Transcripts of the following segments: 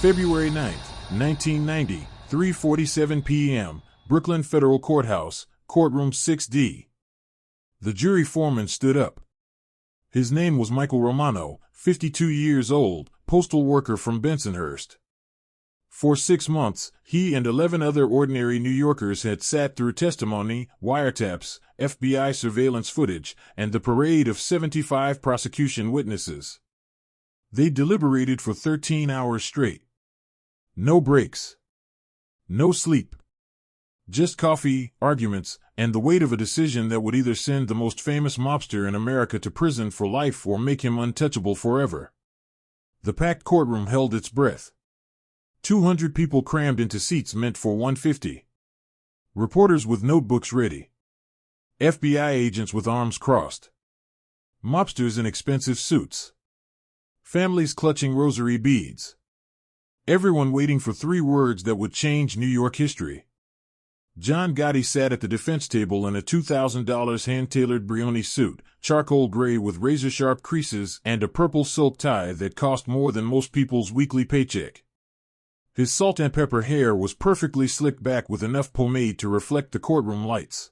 February 9th, 1990, 3:47 p.m., Brooklyn Federal Courthouse, courtroom 6D. The jury foreman stood up. His name was Michael Romano, 52 years old, postal worker from Bensonhurst. For 6 months, he and 11 other ordinary New Yorkers had sat through testimony, wiretaps, FBI surveillance footage, and the parade of 75 prosecution witnesses. They deliberated for 13 hours straight. No breaks. No sleep. Just coffee, arguments, and the weight of a decision that would either send the most famous mobster in America to prison for life or make him untouchable forever. The packed courtroom held its breath. 200 people crammed into seats meant for 150. Reporters with notebooks ready. FBI agents with arms crossed. Mobsters in expensive suits. Families clutching rosary beads. Everyone waiting for 3 words that would change New York history. John Gotti sat at the defense table in a $2,000 hand-tailored Brioni suit, charcoal gray with razor-sharp creases and a purple silk tie that cost more than most people's weekly paycheck. His salt and pepper hair was perfectly slicked back with enough pomade to reflect the courtroom lights.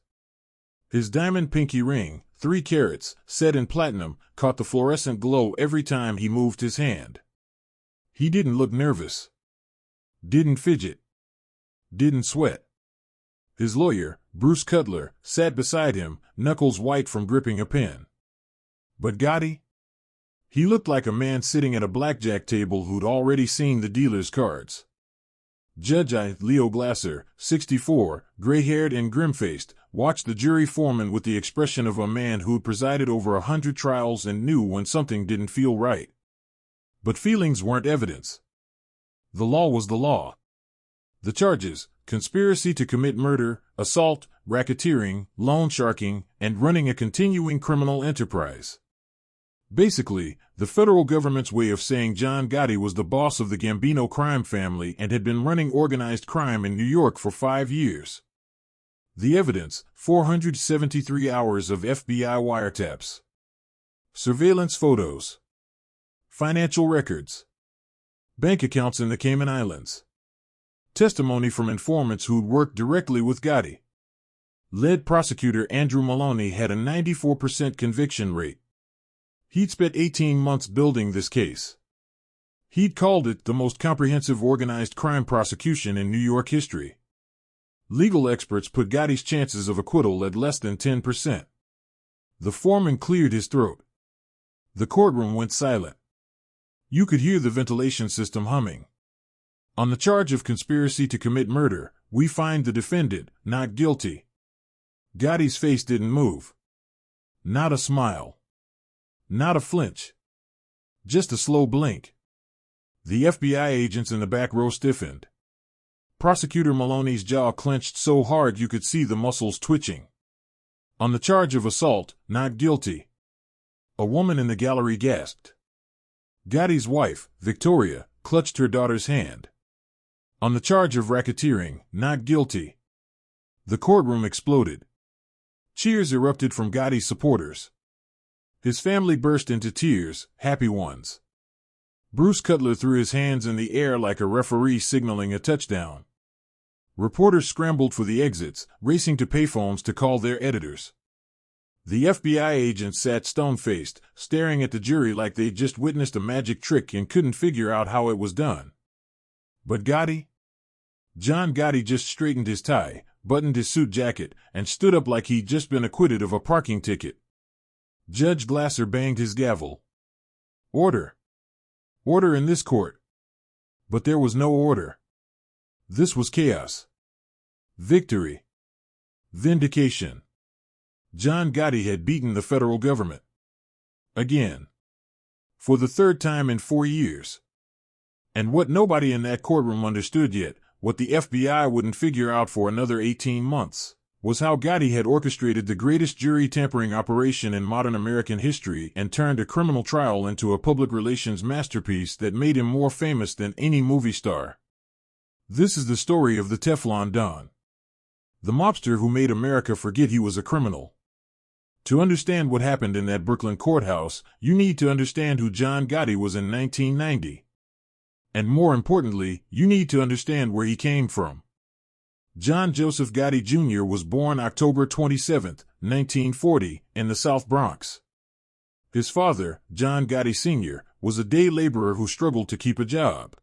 His diamond pinky ring, 3 carats, set in platinum, caught the fluorescent glow every time he moved his hand. He didn't look nervous. Didn't fidget. Didn't sweat. His lawyer, Bruce Cutler, sat beside him, knuckles white from gripping a pen. But Gotti? He looked like a man sitting at a blackjack table who'd already seen the dealer's cards. Judge Leo Glasser, 64, gray-haired and grim-faced, watched the jury foreman with the expression of a man who'd presided over 100 trials and knew when something didn't feel right. But feelings weren't evidence. The law was the law. The charges: conspiracy to commit murder, assault, racketeering, loan sharking, and running a continuing criminal enterprise. Basically, the federal government's way of saying John Gotti was the boss of the Gambino crime family and had been running organized crime in New York for 5 years. The evidence: 473 hours of FBI wiretaps. Surveillance photos. Financial records. Bank accounts in the Cayman Islands. Testimony from informants who'd worked directly with Gotti. Lead prosecutor Andrew Maloney had a 94% conviction rate. He'd spent 18 months building this case. He'd called it the most comprehensive organized crime prosecution in New York history. Legal experts put Gotti's chances of acquittal at less than 10%. The foreman cleared his throat. The courtroom went silent. You could hear the ventilation system humming. On the charge of conspiracy to commit murder, we find the defendant not guilty. Gotti's face didn't move. Not a smile. Not a flinch. Just a slow blink. The FBI agents in the back row stiffened. Prosecutor Maloney's jaw clenched so hard you could see the muscles twitching. On the charge of assault, not guilty. A woman in the gallery gasped. Gotti's wife, Victoria, clutched her daughter's hand. On the charge of racketeering, not guilty. The courtroom exploded. Cheers erupted from Gotti's supporters. His family burst into tears, happy ones. Bruce Cutler threw his hands in the air like a referee signaling a touchdown. Reporters scrambled for the exits, racing to payphones to call their editors. The FBI agents sat stone-faced, staring at the jury like they'd just witnessed a magic trick and couldn't figure out how it was done. But Gotti? John Gotti just straightened his tie, buttoned his suit jacket, and stood up like he'd just been acquitted of a parking ticket. Judge Glasser banged his gavel. Order. Order in this court. But there was no order. This was chaos. Victory. Vindication. John Gotti had beaten the federal government. Again. For the 3rd time in 4 years. And what nobody in that courtroom understood yet, what the FBI wouldn't figure out for another 18 months, was how Gotti had orchestrated the greatest jury tampering operation in modern American history and turned a criminal trial into a public relations masterpiece that made him more famous than any movie star. This is the story of the Teflon Don. The mobster who made America forget he was a criminal. To understand what happened in that Brooklyn courthouse, you need to understand who John Gotti was in 1990. And more importantly, you need to understand where he came from. John Joseph Gotti Jr. was born October 27, 1940, in the South Bronx. His father, John Gotti Sr., was a day laborer who struggled to keep a job.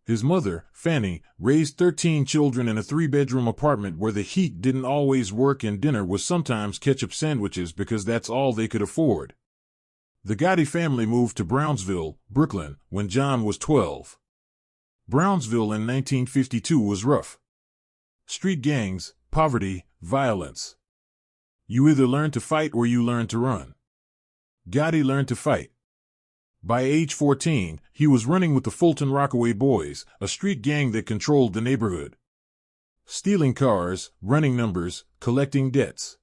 His mother, Fanny, raised 13 children in a 3-bedroom apartment where the heat didn't always work and dinner was sometimes ketchup sandwiches because that's all they could afford. The Gotti family moved to Brownsville, Brooklyn, when John was 12. Brownsville in 1952 was rough. Street gangs, poverty, violence. You either learn to fight or you learn to run. Gotti learned to fight. By age 14, he was running with the Fulton Rockaway Boys, a street gang that controlled the neighborhood. Stealing cars, running numbers, collecting debts.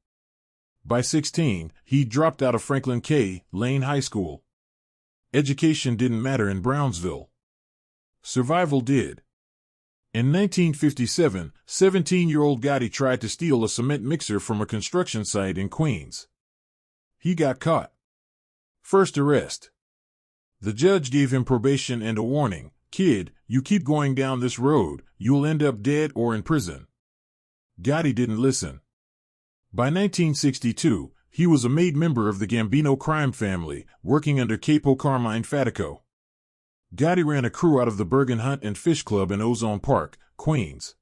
By 16, he dropped out of Franklin K. Lane High School. Education didn't matter in Brownsville. Survival did. In 1957, 17-year-old Gotti tried to steal a cement mixer from a construction site in Queens. He got caught. First arrest. The judge gave him probation and a warning. Kid, you keep going down this road, you'll end up dead or in prison. Gotti didn't listen. By 1962, he was a made member of the Gambino crime family, working under Capo Carmine Fatico. Gotti ran a crew out of the Bergen Hunt and Fish Club in Ozone Park, Queens.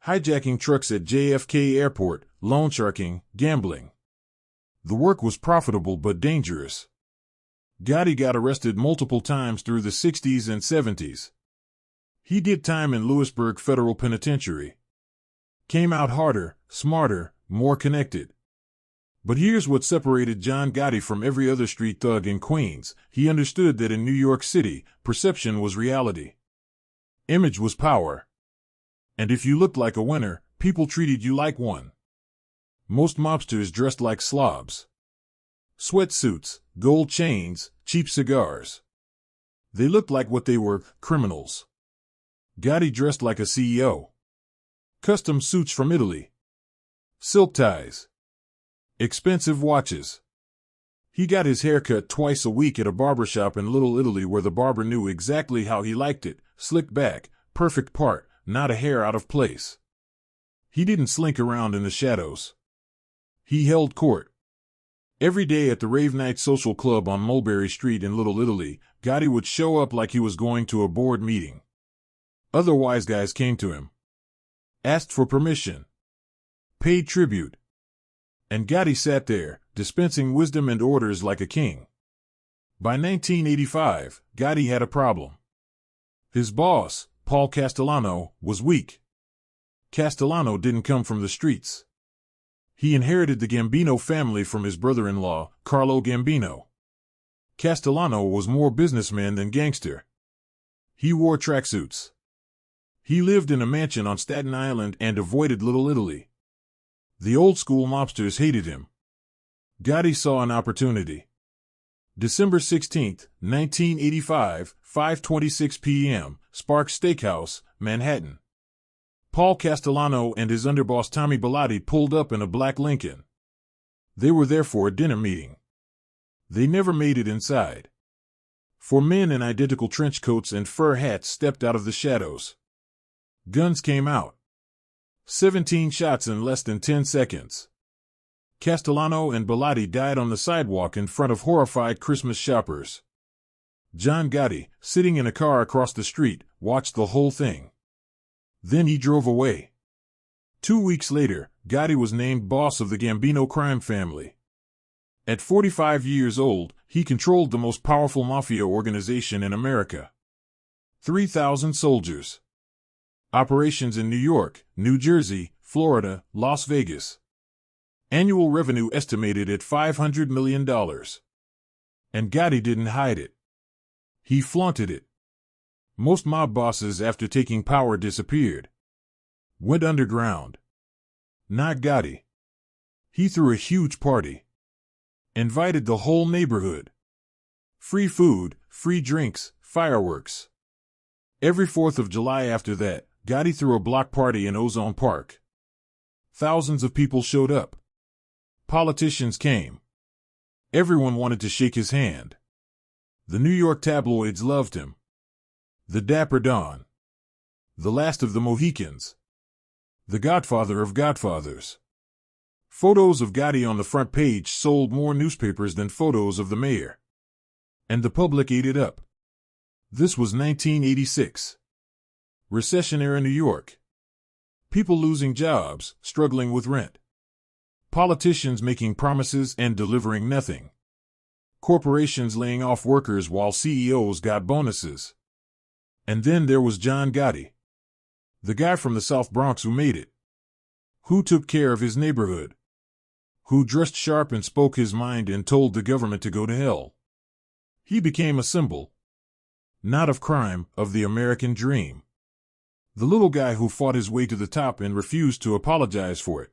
Hijacking trucks at JFK Airport, loan sharking, gambling. The work was profitable but dangerous. Gotti got arrested multiple times through the 60s and 70s. He did time in Lewisburg Federal Penitentiary. Came out harder, smarter, more connected. But here's what separated John Gotti from every other street thug in Queens. He understood that in New York City, perception was reality. Image was power. And if you looked like a winner, people treated you like one. Most mobsters dressed like slobs. Sweatsuits, gold chains, cheap cigars. They looked like what they were, criminals. Gotti dressed like a CEO. Custom suits from Italy. Silk ties. Expensive watches. He got his hair cut twice a week at a barbershop in Little Italy where the barber knew exactly how he liked it, slicked back, perfect part, not a hair out of place. He didn't slink around in the shadows. He held court. Every day at the Rave Night Social Club on Mulberry Street in Little Italy, Gotti would show up like he was going to a board meeting. Other wise guys came to him. Asked for permission. Paid tribute. And Gotti sat there, dispensing wisdom and orders like a king. By 1985, Gotti had a problem. His boss, Paul Castellano, was weak. Castellano didn't come from the streets. He inherited the Gambino family from his brother-in-law, Carlo Gambino. Castellano was more businessman than gangster. He wore tracksuits. He lived in a mansion on Staten Island and avoided Little Italy. The old-school mobsters hated him. Gotti saw an opportunity. December 16, 1985, 5:26 p.m., Sparks Steakhouse, Manhattan. Paul Castellano and his underboss Tommy Bellotti pulled up in a black Lincoln. They were there for a dinner meeting. They never made it inside. 4 men in identical trench coats and fur hats stepped out of the shadows. Guns came out. 17 shots in less than 10 seconds. Castellano and Bellotti died on the sidewalk in front of horrified Christmas shoppers. John Gotti, sitting in a car across the street, watched the whole thing. Then he drove away. 2 weeks later, Gotti was named boss of the Gambino crime family. At 45 years old, he controlled the most powerful mafia organization in America. 3,000 soldiers. Operations in New York, New Jersey, Florida, Las Vegas. Annual revenue estimated at $500 million. And Gotti didn't hide it. He flaunted it. Most mob bosses after taking power disappeared. Went underground. Not Gotti. He threw a huge party. Invited the whole neighborhood. Free food, free drinks, fireworks. Every 4th of July after that, Gotti threw a block party in Ozone Park. Thousands of people showed up. Politicians came. Everyone wanted to shake his hand. The New York tabloids loved him. The Dapper Don. The Last of the Mohicans. The Godfather of Godfathers. Photos of Gotti on the front page sold more newspapers than photos of the mayor. And the public ate it up. This was 1986. Recession-era New York. People losing jobs, struggling with rent. Politicians making promises and delivering nothing. Corporations laying off workers while CEOs got bonuses. And then there was John Gotti. The guy from the South Bronx who made it. Who took care of his neighborhood. Who dressed sharp and spoke his mind and told the government to go to hell. He became a symbol. Not of crime, of the American dream. The little guy who fought his way to the top and refused to apologize for it.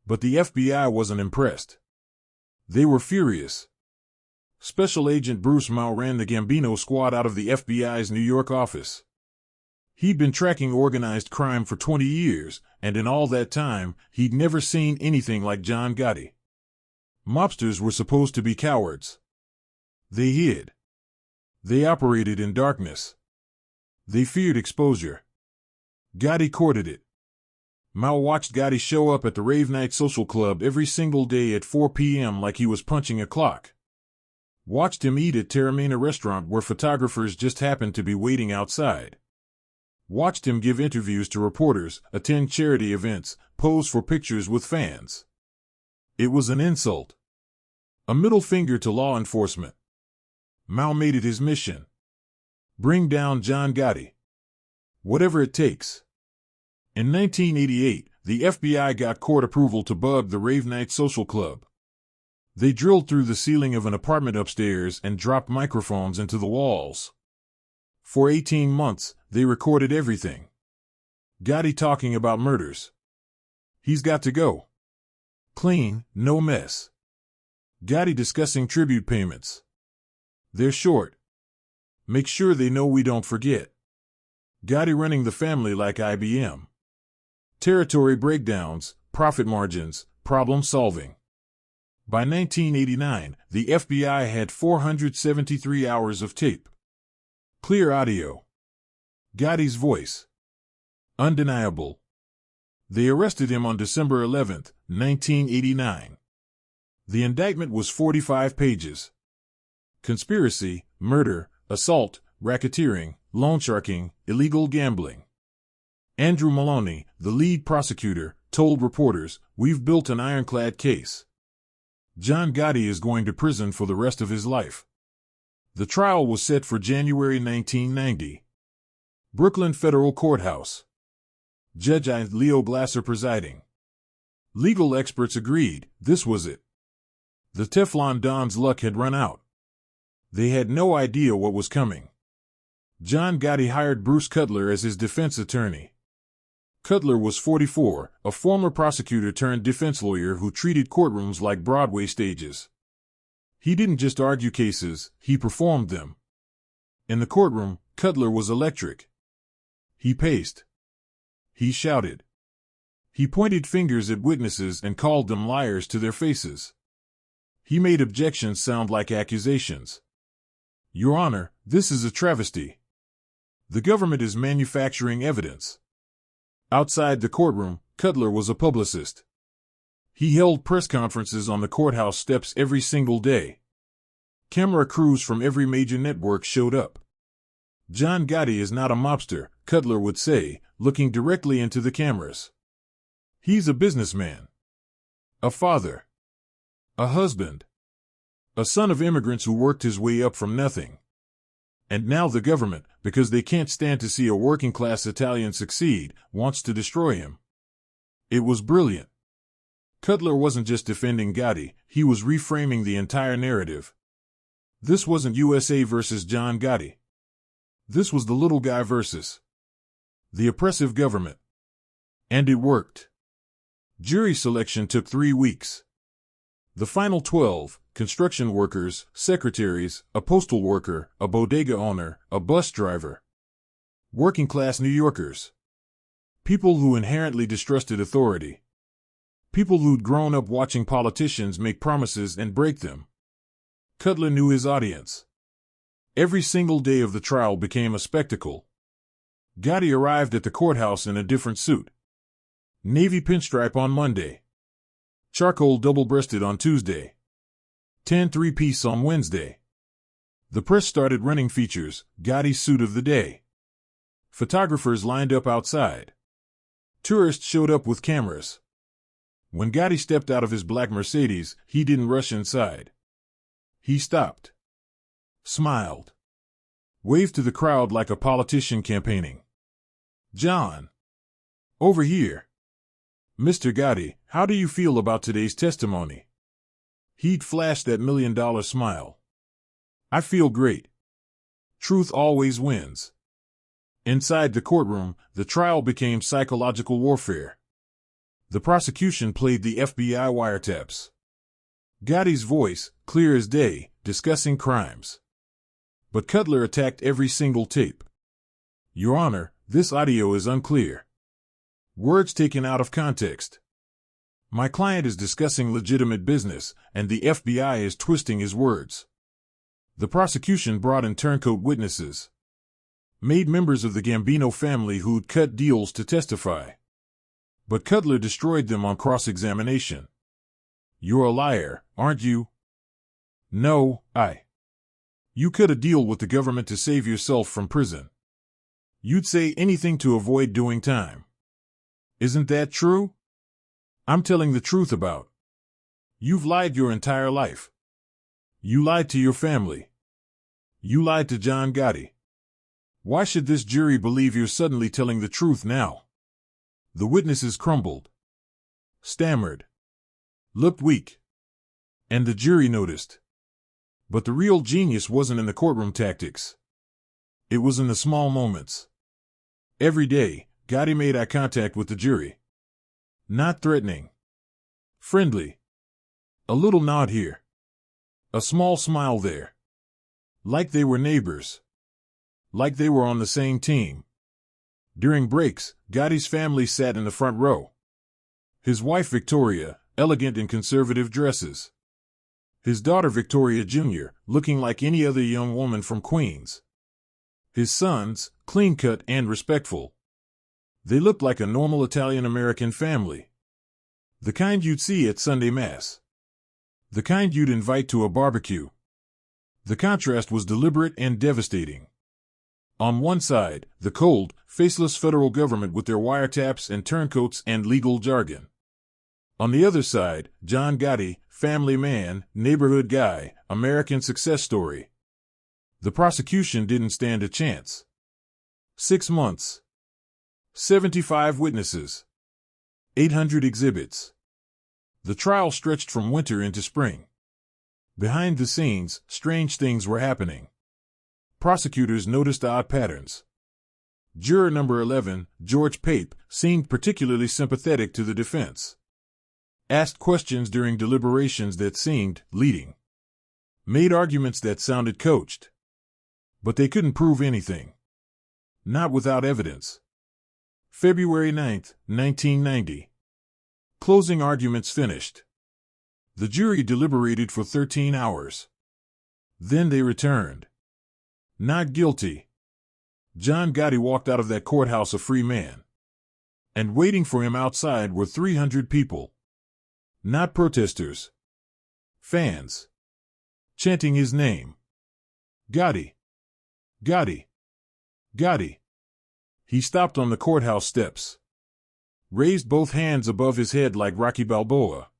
But the FBI wasn't impressed. They were furious. Special Agent Bruce Mao ran the Gambino squad out of the FBI's New York office. He'd been tracking organized crime for 20 years, and in all that time, he'd never seen anything like John Gotti. Mobsters were supposed to be cowards. They hid. They operated in darkness. They feared exposure. Gotti courted it. Mao watched Gotti show up at the Rave Night Social Club every single day at 4 p.m. like he was punching a clock. Watched him eat at Terramana restaurant where photographers just happened to be waiting outside. Watched him give interviews to reporters, attend charity events, pose for pictures with fans. It was an insult. A middle finger to law enforcement. Mao made it his mission. Bring down John Gotti. Whatever it takes. In 1988, the FBI got court approval to bug the Rave Night Social Club. They drilled through the ceiling of an apartment upstairs and dropped microphones into the walls. For 18 months, they recorded everything. Gotti talking about murders. He's got to go. Clean, no mess. Gotti discussing tribute payments. They're short. Make sure they know we don't forget. Gotti running the family like IBM. Territory breakdowns, profit margins, problem solving. By 1989, the FBI had 473 hours of tape. Clear audio. Gotti's voice. Undeniable. They arrested him on December 11, 1989. The indictment was 45 pages. Conspiracy, murder, assault, racketeering, loan sharking, illegal gambling. Andrew Maloney, the lead prosecutor, told reporters, "We've built an ironclad case. John Gotti is going to prison for the rest of his life." The trial was set for January 1990. Brooklyn Federal Courthouse. Judge Leo Glasser presiding. Legal experts agreed, this was it. The Teflon Don's luck had run out. They had no idea what was coming. John Gotti hired Bruce Cutler as his defense attorney. Cutler was 44, a former prosecutor turned defense lawyer who treated courtrooms like Broadway stages. He didn't just argue cases, he performed them. In the courtroom, Cutler was electric. He paced. He shouted. He pointed fingers at witnesses and called them liars to their faces. He made objections sound like accusations. "Your Honor, this is a travesty. The government is manufacturing evidence." Outside the courtroom, Cutler was a publicist. He held press conferences on the courthouse steps every single day. Camera crews from every major network showed up. "John Gotti is not a mobster," Cutler would say, looking directly into the cameras. "He's a businessman. A father. A husband. A son of immigrants who worked his way up from nothing. And now the government, because they can't stand to see a working-class Italian succeed, wants to destroy him." It was brilliant. Cutler wasn't just defending Gotti, he was reframing the entire narrative. This wasn't USA versus John Gotti. This was the little guy versus the oppressive government. And it worked. Jury selection took 3 weeks. The final 12, construction workers, secretaries, a postal worker, a bodega owner, a bus driver. Working-class New Yorkers. People who inherently distrusted authority. People who'd grown up watching politicians make promises and break them. Cutler knew his audience. Every single day of the trial became a spectacle. Gotti arrived at the courthouse in a different suit. Navy pinstripe on Monday. Charcoal double-breasted on Tuesday. Tan three-piece on Wednesday. The press started running features, Gotti's suit of the day. Photographers lined up outside. Tourists showed up with cameras. When Gotti stepped out of his black Mercedes, he didn't rush inside. He stopped. Smiled. Waved to the crowd like a politician campaigning. "John. Over here. Mr. Gotti, how do you feel about today's testimony?" He'd flashed that $1,000,000 smile. "I feel great. Truth always wins." Inside the courtroom, the trial became psychological warfare. The prosecution played the FBI wiretaps. Gotti's voice, clear as day, discussing crimes. But Cutler attacked every single tape. "Your Honor, this audio is unclear. Words taken out of context. My client is discussing legitimate business, and the FBI is twisting his words." The prosecution brought in turncoat witnesses. Made members of the Gambino family who'd cut deals to testify. But Cutler destroyed them on cross-examination. "You're a liar, aren't you?" "No, You cut a deal with the government to save yourself from prison. You'd say anything to avoid doing time. Isn't that true?" "I'm telling the truth about. You've lied your entire life. You lied to your family. You lied to John Gotti. Why should this jury believe you're suddenly telling the truth now?" The witnesses crumbled. Stammered. Looked weak. And the jury noticed. But the real genius wasn't in the courtroom tactics. It was in the small moments. Every day, Gotti made eye contact with the jury. Not threatening. Friendly. A little nod here. A small smile there. Like they were neighbors. Like they were on the same team. During breaks, Gotti's family sat in the front row. His wife Victoria, elegant in conservative dresses. His daughter Victoria Jr., looking like any other young woman from Queens. His sons, clean-cut and respectful. They looked like a normal Italian-American family. The kind you'd see at Sunday Mass. The kind you'd invite to a barbecue. The contrast was deliberate and devastating. On one side, the cold, faceless federal government with their wiretaps and turncoats and legal jargon. On the other side, John Gotti, family man, neighborhood guy, American success story. The prosecution didn't stand a chance. 6 months. 75 witnesses. 800 exhibits. The trial stretched from winter into spring. Behind the scenes, strange things were happening. Prosecutors noticed odd patterns. Juror number 11, George Pape, seemed particularly sympathetic to the defense. Asked questions during deliberations that seemed leading. Made arguments that sounded coached. But they couldn't prove anything. Not without evidence. February 9, 1990. Closing arguments finished. The jury deliberated for 13 hours. Then they returned. Not guilty. John Gotti walked out of that courthouse a free man. And waiting for him outside were 300 people. Not protesters. Fans. Chanting his name. Gotti. Gotti. Gotti. He stopped on the courthouse steps. Raised both hands above his head like Rocky Balboa.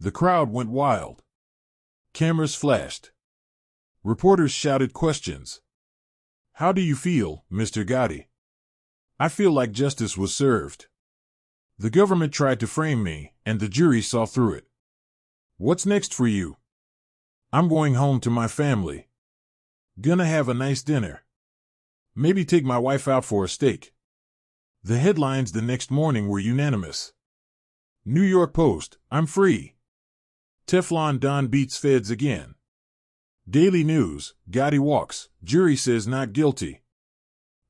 The crowd went wild. Cameras flashed. Reporters shouted questions. "How do you feel, Mr. Gotti?" "I feel like justice was served. The government tried to frame me, and the jury saw through it." "What's next for you?" "I'm going home to my family. Gonna have a nice dinner. Maybe take my wife out for a steak." The headlines the next morning were unanimous. New York Post, "I'm free. Teflon Don beats feds again." Daily News, "Gotti walks, jury says not guilty."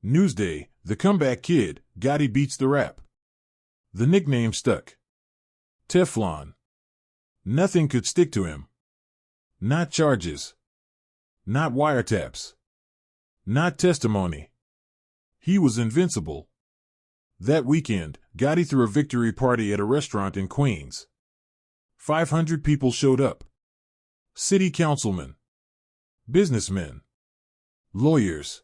Newsday, "The comeback kid, Gotti beats the rap." The nickname stuck. Teflon. Nothing could stick to him. Not charges. Not wiretaps. not testimony. He was invincible. That weekend, Gotti threw a victory party at a restaurant in Queens. 500 people showed up. City councilmen, businessmen, lawyers.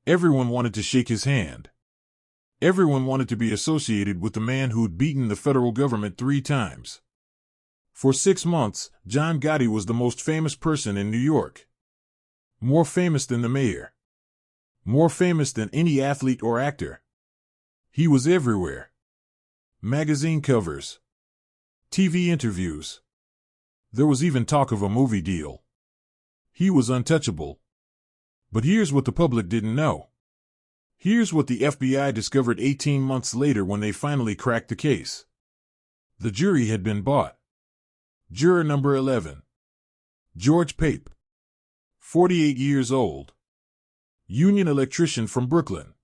Everyone wanted to shake his hand. Everyone wanted to be associated with the man who'd beaten the federal government 3 times. For 6 months, John Gotti was the most famous person in New York. More famous than the mayor. More famous than any athlete or actor. He was everywhere. Magazine covers. TV interviews. There was even talk of a movie deal. He was untouchable. But here's what the public didn't know. Here's what the FBI discovered 18 months later when they finally cracked the case. The jury had been bought. Juror number 11. George Pape. 48 years old. Union electrician from Brooklyn.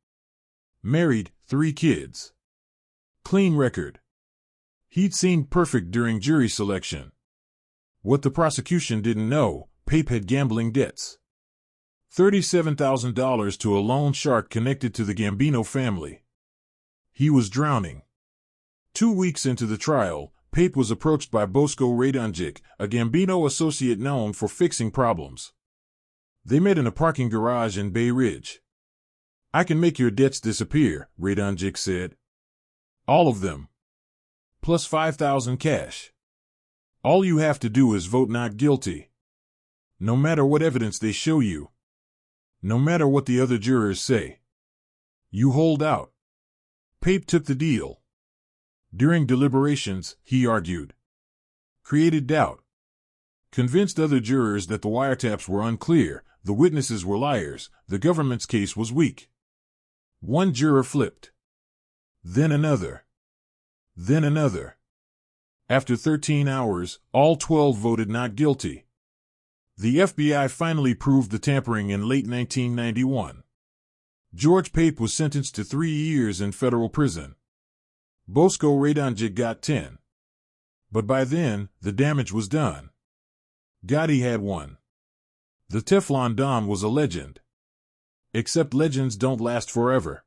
Married, 3 kids. Clean record. He'd seemed perfect during jury selection. What the prosecution didn't know, Pape had gambling debts. $37,000 to a loan shark connected to the Gambino family. He was drowning. 2 weeks into the trial, Pape was approached by Bosko Radonjic, a Gambino associate known for fixing problems. They met in a parking garage in Bay Ridge. "I can make your debts disappear," Radonjic said. "All of them. Plus 5,000 cash. All you have to do is vote not guilty. No matter what evidence they show you. No matter what the other jurors say. You hold out." Pape took the deal. During deliberations, he argued. Created doubt. Convinced other jurors that the wiretaps were unclear, the witnesses were liars, the government's case was weak. One juror flipped. Then another. Then another. After 13 hours, all 12 voted not guilty. The FBI finally proved the tampering in late 1991. George Pape was sentenced to 3 years in federal prison. Bosko Radonjic got 10. But by then, the damage was done. Gotti had won. The Teflon Don was a legend. Except legends don't last forever.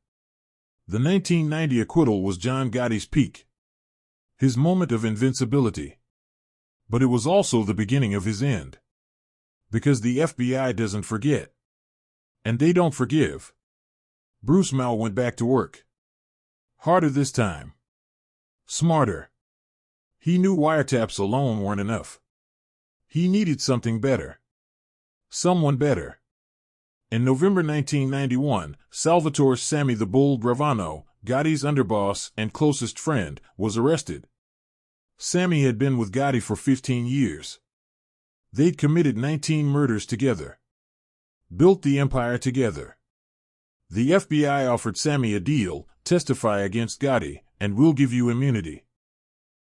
The 1990 acquittal was John Gotti's peak. His moment of invincibility. But it was also the beginning of his end. Because the FBI doesn't forget. And they don't forgive. Bruce Mao went back to work. Harder this time. Smarter. He knew wiretaps alone weren't enough. He needed something better. Someone better. In November 1991, Salvatore "Sammy the Bull" Gravano, Gotti's underboss and closest friend, was arrested. Sammy had been with Gotti for 15 years. They'd committed 19 murders together. Built the empire together. The FBI offered Sammy a deal: testify against Gotti, and we'll give you immunity.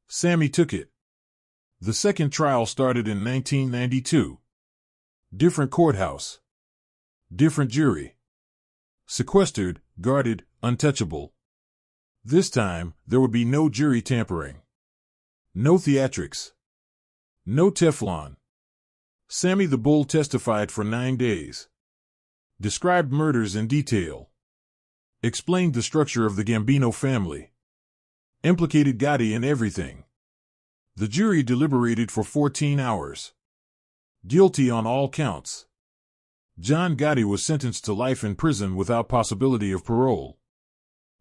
Sammy took it. The second trial started in 1992. Different courthouse. Different jury. Sequestered, guarded, untouchable. This time, there would be no jury tampering. No theatrics. No Teflon. Sammy the Bull testified for 9 days. Described murders in detail. Explained the structure of the Gambino family. Implicated Gotti in everything. The jury deliberated for 14 hours. Guilty on all counts. John Gotti was sentenced to life in prison without possibility of parole.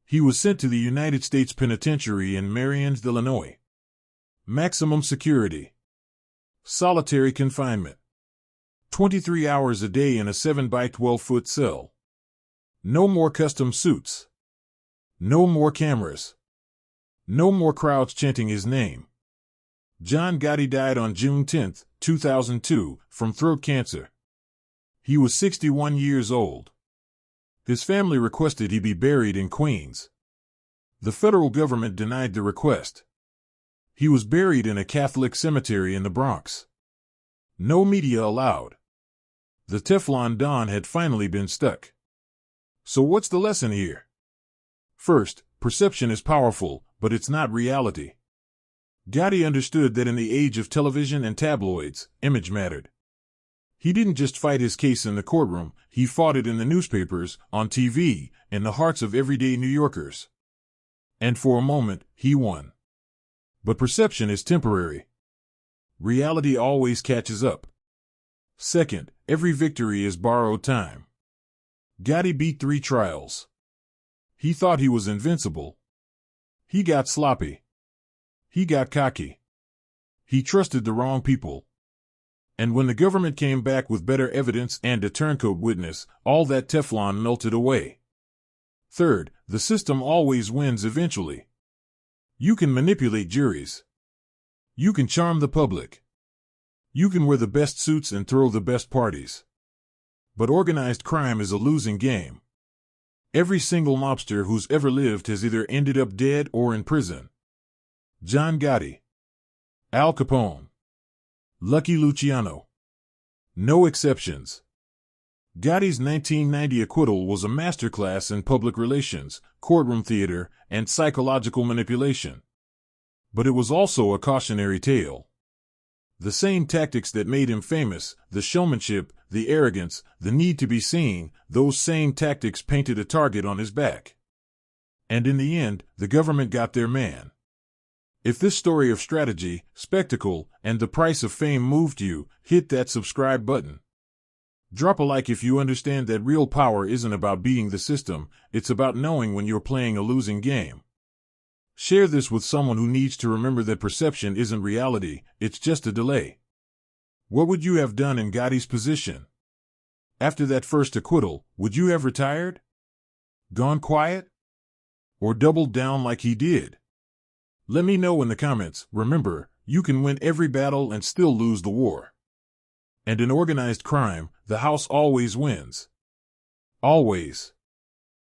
He was sent to the United States Penitentiary in Marion, Illinois. Maximum security. Solitary confinement. 23 hours a day in a 7 by 12-foot cell. No more custom suits. No more cameras. No more crowds chanting his name. John Gotti died on June 10, 2002, from throat cancer. He was 61 years old. His family requested he be buried in Queens. The federal government denied the request. He was buried in a Catholic cemetery in the Bronx. No media allowed. The Teflon Don had finally been stuck. So what's the lesson here? First, perception is powerful, but it's not reality. Gotti understood that in the age of television and tabloids, image mattered. He didn't just fight his case in the courtroom, he fought it in the newspapers, on TV, in the hearts of everyday New Yorkers. And for a moment, he won. But perception is temporary. Reality always catches up. Second, every victory is borrowed time. Gotti beat 3 trials. He thought he was invincible. He got sloppy. He got cocky. He trusted the wrong people. And when the government came back with better evidence and a turncoat witness, all that Teflon melted away. Third, the system always wins eventually. You can manipulate juries. You can charm the public. You can wear the best suits and throw the best parties. But organized crime is a losing game. Every single mobster who's ever lived has either ended up dead or in prison. John Gotti, Al Capone, Lucky Luciano. No exceptions. Gotti's 1990 acquittal was a masterclass in public relations, courtroom theater, and psychological manipulation. But it was also a cautionary tale. The same tactics that made him famous, the showmanship, the arrogance, the need to be seen, those same tactics painted a target on his back. And in the end, the government got their man. If this story of strategy, spectacle, and the price of fame moved you, hit that subscribe button. Drop a like if you understand that real power isn't about beating the system, it's about knowing when you're playing a losing game. Share this with someone who needs to remember that perception isn't reality, it's just a delay. What would you have done in Gotti's position? After that first acquittal, would you have retired? Gone quiet? Or doubled down like he did? Let me know in the comments. Remember, you can win every battle and still lose the war. And in organized crime, the house always wins. Always.